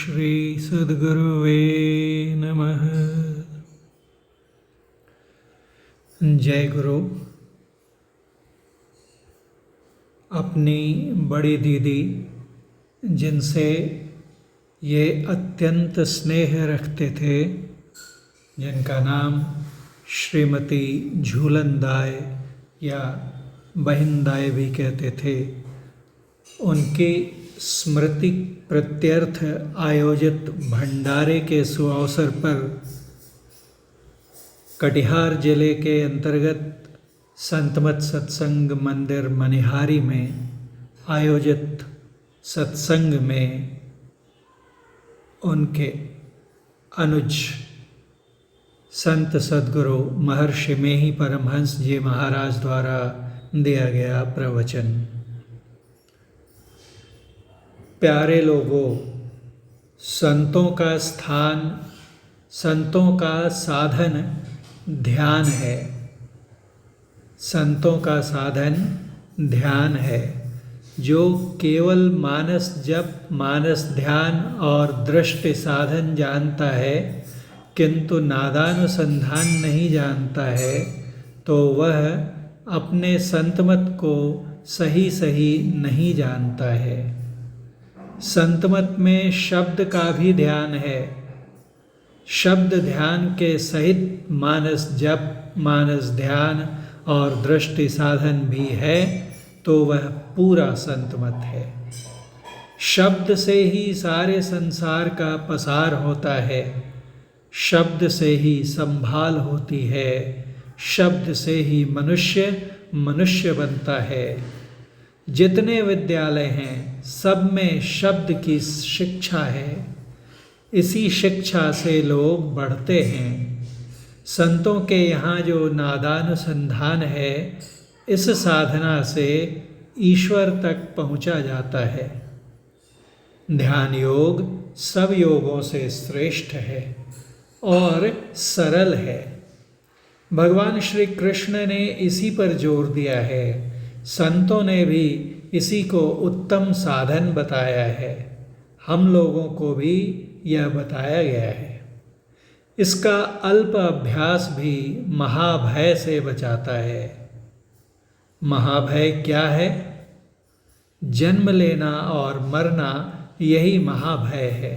श्री सद्गुरुवे नमः। जय गुरु। अपनी बड़ी दीदी जिनसे ये अत्यंत स्नेह रखते थे, जिनका नाम श्रीमती झूलन दाई या बहन दाई भी कहते थे, उनकी स्मृति प्रत्यर्थ आयोजित भंडारे के सुअवसर पर कटिहार जिले के अंतर्गत संतमत सत्संग मंदिर मनिहारी में आयोजित सत्संग में उनके अनुज संत सद्गुरु महर्षि मेही परमहंस जी महाराज द्वारा दिया गया प्रवचन। प्यारे लोगों, संतों का स्थान, संतों का साधन ध्यान है। संतों का साधन ध्यान है, जो केवल मानस जप, मानस ध्यान और दृष्टि साधन जानता है, किंतु नादानुसंधान नहीं जानता है, तो वह अपने संतमत को सही सही नहीं जानता है। संतमत में शब्द का भी ध्यान है। शब्द ध्यान के सहित मानस जप, मानस ध्यान और दृष्टि साधन भी है, तो वह पूरा संतमत है। शब्द से ही सारे संसार का पसार होता है, शब्द से ही संभाल होती है, शब्द से ही मनुष्य मनुष्य बनता है। जितने विद्यालय हैं, सब में शब्द की शिक्षा है। इसी शिक्षा से लोग बढ़ते हैं। संतों के यहाँ जो नादानुसंधान है, इस साधना से ईश्वर तक पहुँचा जाता है। ध्यान योग सब योगों से श्रेष्ठ है और सरल है। भगवान श्री कृष्ण ने इसी पर जोर दिया है। संतों ने भी इसी को उत्तम साधन बताया है। हम लोगों को भी यह बताया गया है। इसका अल्प अभ्यास भी महाभय से बचाता है। महाभय क्या है? जन्म लेना और मरना, यही महाभय है।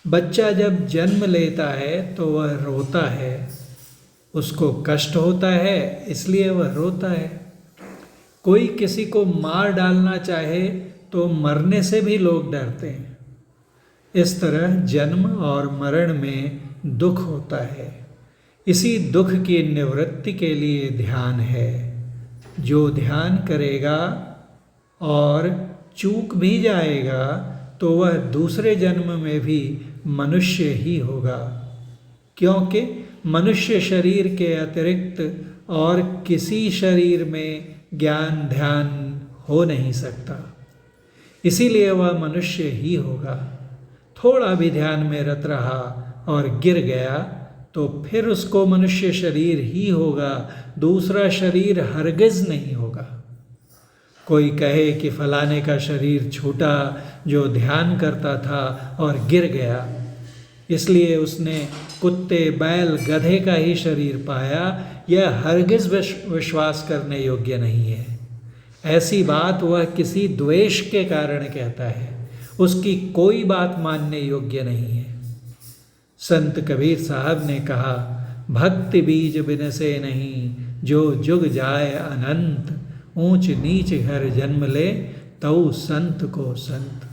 बच्चा जब जन्म लेता है तो वह रोता है, उसको कष्ट होता है, इसलिए वह रोता है। कोई किसी को मार डालना चाहे तो मरने से भी लोग डरते हैं। इस तरह जन्म और मरण में दुख होता है। इसी दुख की निवृत्ति के लिए ध्यान है। जो ध्यान करेगा और चूक भी जाएगा, तो वह दूसरे जन्म में भी मनुष्य ही होगा, क्योंकि मनुष्य शरीर के अतिरिक्त और किसी शरीर में ज्ञान ध्यान हो नहीं सकता। इसीलिए वह मनुष्य ही होगा। थोड़ा भी ध्यान में रत रहा और गिर गया, तो फिर उसको मनुष्य शरीर ही होगा, दूसरा शरीर हरगिज नहीं होगा। कोई कहे कि फलाने का शरीर छूटा जो ध्यान करता था और गिर गया, इसलिए उसने कुत्ते, बैल, गधे का ही शरीर पाया, यह हरगिज विश्वास करने योग्य नहीं है। ऐसी बात वह किसी द्वेष के कारण कहता है, उसकी कोई बात मानने योग्य नहीं है। संत कबीर साहब ने कहा, भक्ति बीज बिनसे नहीं, जो जुग जाए अनंत, ऊंच नीच घर जन्म ले, तऊ संत को संत।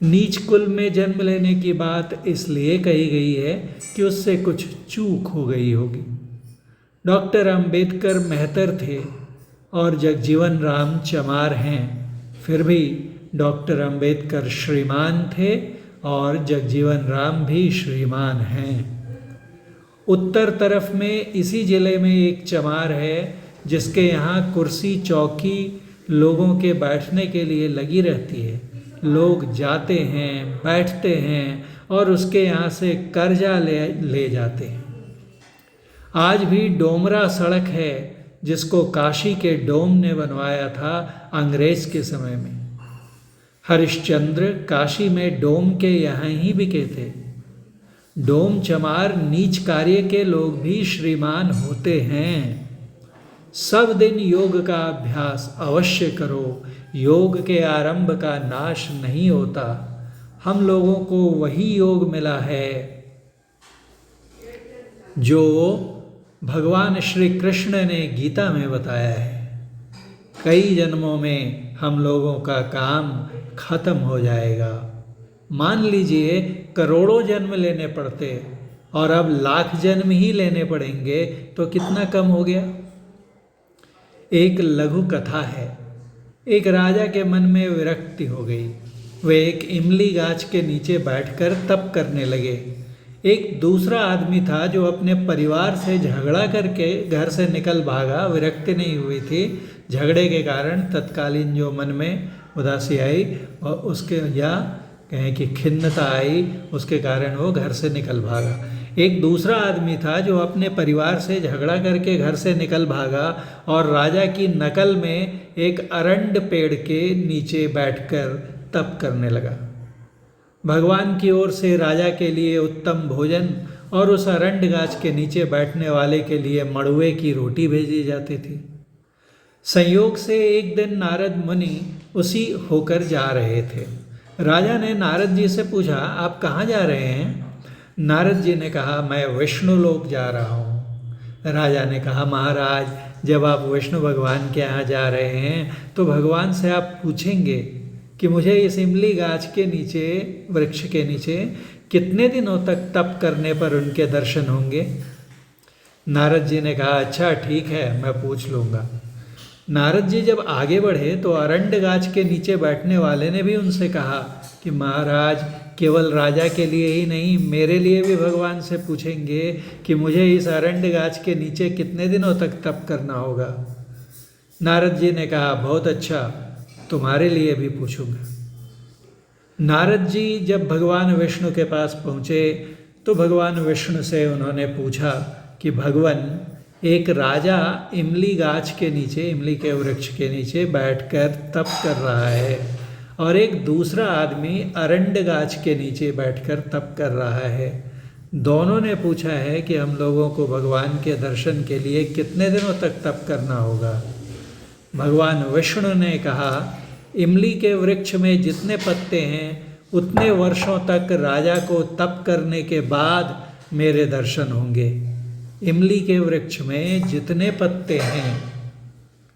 नीच कुल में जन्म लेने की बात इसलिए कही गई है कि उससे कुछ चूक हो गई होगी। डॉक्टर अंबेडकर मेहतर थे और जगजीवन राम चमार हैं, फिर भी डॉक्टर अंबेडकर श्रीमान थे और जगजीवन राम भी श्रीमान हैं। उत्तर तरफ में इसी जिले में एक चमार है, जिसके यहाँ कुर्सी चौकी लोगों के बैठने के लिए लगी रहती है। लोग जाते हैं, बैठते हैं और उसके यहाँ से कर्जा ले जाते हैं। आज भी डोमरा सड़क है, जिसको काशी के डोम ने बनवाया था अंग्रेज के समय में। हरिश्चंद्र काशी में डोम के यहाँ ही बिके थे। डोम चमार नीच कार्य के लोग भी श्रीमान होते हैं। सब दिन योग का अभ्यास अवश्य करो, योग के आरंभ का नाश नहीं होता। हम लोगों को वही योग मिला है जो भगवान श्री कृष्ण ने गीता में बताया है। कई जन्मों में हम लोगों का काम खत्म हो जाएगा। मान लीजिए करोड़ों जन्म लेने पड़ते और अब लाख जन्म ही लेने पड़ेंगे तो कितना कम हो गया। एक लघु कथा है। एक राजा के मन में विरक्ति हो गई। वे एक इमली गाछ के नीचे बैठकर तप करने लगे। एक दूसरा आदमी था जो अपने परिवार से झगड़ा करके घर से निकल भागा। विरक्ति नहीं हुई थी, झगड़े के कारण तत्कालीन जो मन में उदासी आई और उसके या कहें कि खिन्नता आई, उसके कारण वो घर से निकल भागा। एक दूसरा आदमी था जो अपने परिवार से झगड़ा करके घर से निकल भागा और राजा की नकल में एक अरंड पेड़ के नीचे बैठकर तप करने लगा। भगवान की ओर से राजा के लिए उत्तम भोजन और उस अरंड गाछ के नीचे बैठने वाले के लिए मड़ुए की रोटी भेजी जाती थी। संयोग से एक दिन नारद मुनि उसी होकर जा रहे थे। राजा ने नारद जी से पूछा, आप कहाँ जा रहे हैं? नारद जी ने कहा, मैं विष्णु लोक जा रहा हूँ। राजा ने कहा, महाराज, जब आप विष्णु भगवान के यहाँ जा रहे हैं तो भगवान से आप पूछेंगे कि मुझे इस इमली गाछ के नीचे, वृक्ष के नीचे कितने दिनों तक तप करने पर उनके दर्शन होंगे? नारद जी ने कहा, अच्छा ठीक है, मैं पूछ लूँगा। नारद जी जब आगे बढ़े तो अरंड गाछ के नीचे बैठने वाले ने भी उनसे कहा कि महाराज, केवल राजा के लिए ही नहीं, मेरे लिए भी भगवान से पूछेंगे कि मुझे इस अरंड गाछ के नीचे कितने दिनों तक तप करना होगा। नारद जी ने कहा, बहुत अच्छा, तुम्हारे लिए भी पूछूंगा। नारद जी जब भगवान विष्णु के पास पहुँचे तो भगवान विष्णु से उन्होंने पूछा कि भगवान, एक राजा इमली गाछ के नीचे, इमली के वृक्ष के नीचे बैठकर तप कर रहा है और एक दूसरा आदमी अरंड गाछ के नीचे बैठकर तप कर रहा है। दोनों ने पूछा है कि हम लोगों को भगवान के दर्शन के लिए कितने दिनों तक तप करना होगा। भगवान विष्णु ने कहा, इमली के वृक्ष में जितने पत्ते हैं उतने वर्षों तक राजा को तप करने के बाद मेरे दर्शन होंगे। इमली के वृक्ष में जितने पत्ते हैं,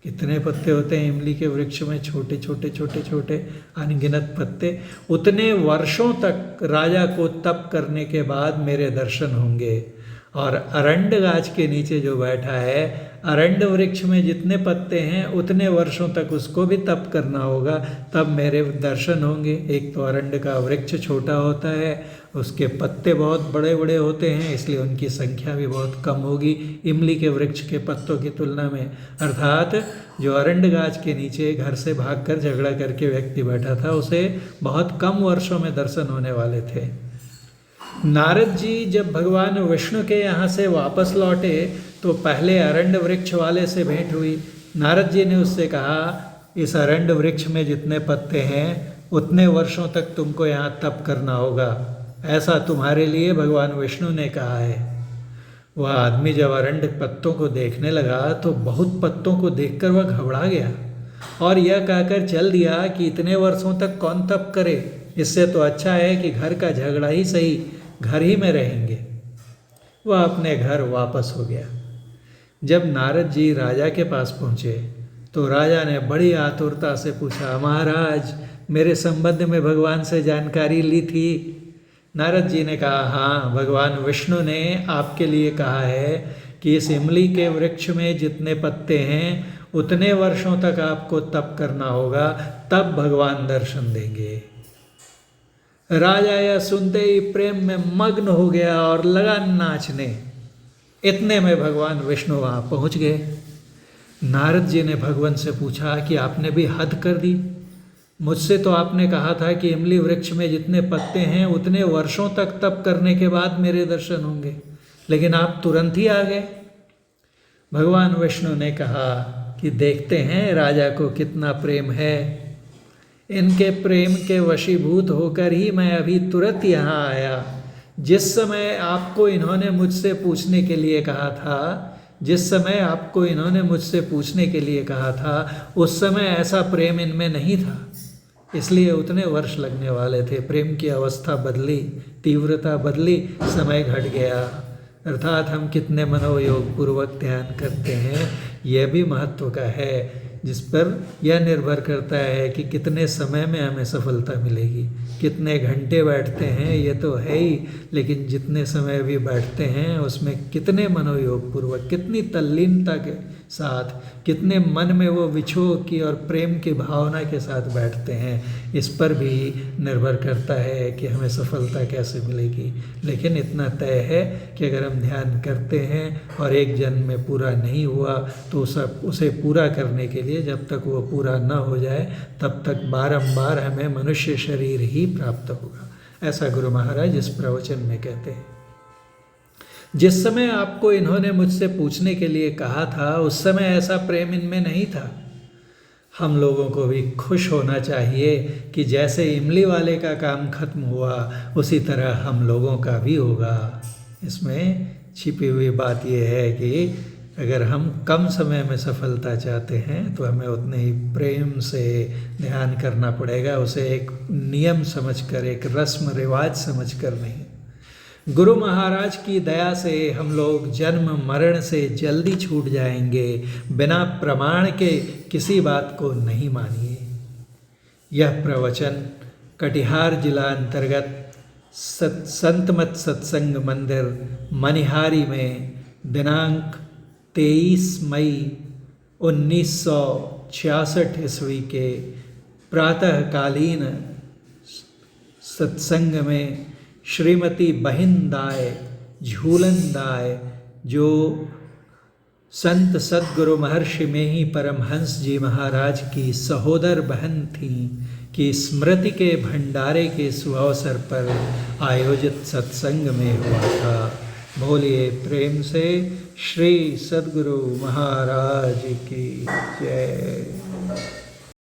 कितने पत्ते होते हैं इमली के वृक्ष में? छोटे छोटे छोटे छोटे अनगिनत पत्ते। उतने वर्षों तक राजा को तप करने के बाद मेरे दर्शन होंगे। और अरंड गाछ के नीचे जो बैठा है, अरंड वृक्ष में जितने पत्ते हैं उतने वर्षों तक उसको भी तप करना होगा, तब मेरे दर्शन होंगे। एक तो अरंड का वृक्ष छोटा होता है, उसके पत्ते बहुत बड़े बड़े होते हैं, इसलिए उनकी संख्या भी बहुत कम होगी इमली के वृक्ष के पत्तों की तुलना में। अर्थात जो अरंड गाछ के नीचे घर से भागकर झगड़ा करके व्यक्ति बैठा था, उसे बहुत कम वर्षों में दर्शन होने वाले थे। नारद जी जब भगवान विष्णु के यहाँ से वापस लौटे तो पहले अरंड वृक्ष वाले से भेंट हुई। नारद जी ने उससे कहा, इस अरंड वृक्ष में जितने पत्ते हैं उतने वर्षों तक तुमको यहाँ तप करना होगा, ऐसा तुम्हारे लिए भगवान विष्णु ने कहा है। वह आदमी जब अरंड पत्तों को देखने लगा तो बहुत पत्तों को देखकर वह घबरा गया और यह कहकर चल दिया कि इतने वर्षों तक कौन तप करे, इससे तो अच्छा है कि घर का झगड़ा ही सही, घर ही में रहेंगे। वह अपने घर वापस हो गया। जब नारद जी राजा के पास पहुँचे तो राजा ने बड़ी आतुरता से पूछा, महाराज, मेरे संबंध में भगवान से जानकारी ली थी? नारद जी ने कहा, हाँ, भगवान विष्णु ने आपके लिए कहा है कि इस इमली के वृक्ष में जितने पत्ते हैं उतने वर्षों तक आपको तप करना होगा, तब भगवान दर्शन देंगे। राजा यह सुनते ही प्रेम में मग्न हो गया और लगा नाचने। इतने में भगवान विष्णु वहाँ पहुँच गए। नारद जी ने भगवान से पूछा कि आपने भी हद कर दी। मुझसे तो आपने कहा था कि इमली वृक्ष में जितने पत्ते हैं उतने वर्षों तक तप करने के बाद मेरे दर्शन होंगे, लेकिन आप तुरंत ही आ गए। भगवान विष्णु ने कहा कि देखते हैं राजा को कितना प्रेम है। इनके प्रेम के वशीभूत होकर ही मैं अभी तुरंत यहाँ आया। जिस समय आपको इन्होंने मुझसे पूछने के लिए कहा था, जिस समय आपको इन्होंने मुझसे पूछने के लिए कहा था, उस समय ऐसा प्रेम इनमें नहीं था, इसलिए उतने वर्ष लगने वाले थे। प्रेम की अवस्था बदली, तीव्रता बदली, समय घट गया। अर्थात हम कितने मनोयोग पूर्वक ध्यान करते हैं, यह भी महत्व का है, जिस पर यह निर्भर करता है कि कितने समय में हमें सफलता मिलेगी। कितने घंटे बैठते हैं ये तो है ही, लेकिन जितने समय भी बैठते हैं उसमें कितने मनोयोग पूर्वक, कितनी तल्लीनता के साथ, कितने मन में वो विछोह की और प्रेम की भावना के साथ बैठते हैं, इस पर भी निर्भर करता है कि हमें सफलता कैसे मिलेगी। लेकिन इतना तय है कि अगर हम ध्यान करते हैं और एक जन्म में पूरा नहीं हुआ तो उसे पूरा करने के लिए, जब तक वो पूरा न हो जाए तब तक बारंबार हमें मनुष्य शरीर ही प्राप्त होगा। ऐसा गुरु महाराज इस प्रवचन में कहते हैं। जिस समय आपको इन्होंने मुझसे पूछने के लिए कहा था, उस समय ऐसा प्रेम इनमें नहीं था। हम लोगों को भी खुश होना चाहिए कि जैसे इमली वाले का काम खत्म हुआ उसी तरह हम लोगों का भी होगा। इसमें छिपी हुई बात यह है कि अगर हम कम समय में सफलता चाहते हैं तो हमें उतने ही प्रेम से ध्यान करना पड़ेगा, उसे एक नियम समझकर, एक रस्म रिवाज समझकर नहीं। गुरु महाराज की दया से हम लोग जन्म मरण से जल्दी छूट जाएंगे। बिना प्रमाण के किसी बात को नहीं मानिए। यह प्रवचन कटिहार जिला अंतर्गत संतमत सत्संग मंदिर मनिहारी में दिनांक 23 मई 1966 ईस्वी के प्रातःकालीन सत्संग में श्रीमती बहिन दाय झूलन दाय, जो संत सद्गुरु महर्षि में ही परमहंस जी महाराज की सहोदर बहन थी, की स्मृति के भंडारे के सुअवसर पर आयोजित सत्संग में हुआ था। बोलिए प्रेम से श्री सद्गुरु महाराज की जय।